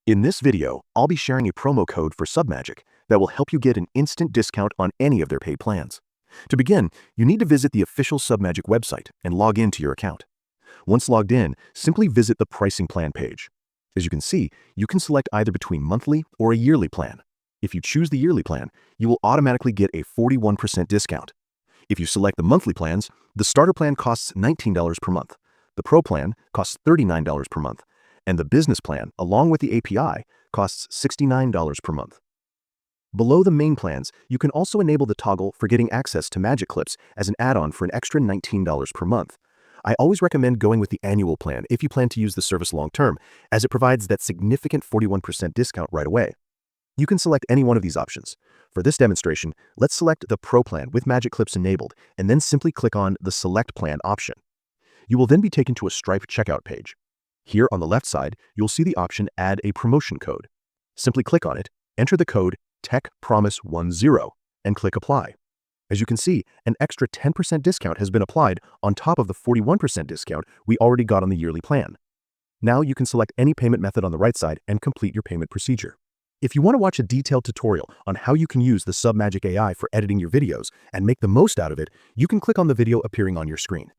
In this video, I'll be sharing a promo code for Submagic that will help you get an instant discount on any of their paid plans. To begin, you need to visit the official Submagic website and log into your account. Once logged in, simply visit the pricing plan page. As you can see, you can select either between monthly or a yearly plan. If you choose the yearly plan, you will automatically get a 41% discount. If you select the monthly plans, the starter plan costs $19 per month. The Pro plan costs $39 per month. And the business plan, along with the API, costs $69 per month. Below the main plans, you can also enable the toggle for getting access to Magic Clips as an add-on for an extra $19 per month. I always recommend going with the annual plan if you plan to use the service long-term, as it provides that significant 41% discount right away. You can select any one of these options. For this demonstration, let's select the Pro plan with Magic Clips enabled, and then simply click on the Select Plan option. You will then be taken to a Stripe checkout page. Here on the left side, you'll see the option Add a Promotion Code. Simply click on it, enter the code TechPromise10, and click Apply. As you can see, an extra 10% discount has been applied on top of the 41% discount we already got on the yearly plan. Now you can select any payment method on the right side and complete your payment procedure. If you want to watch a detailed tutorial on how you can use the Submagic AI for editing your videos and make the most out of it, you can click on the video appearing on your screen.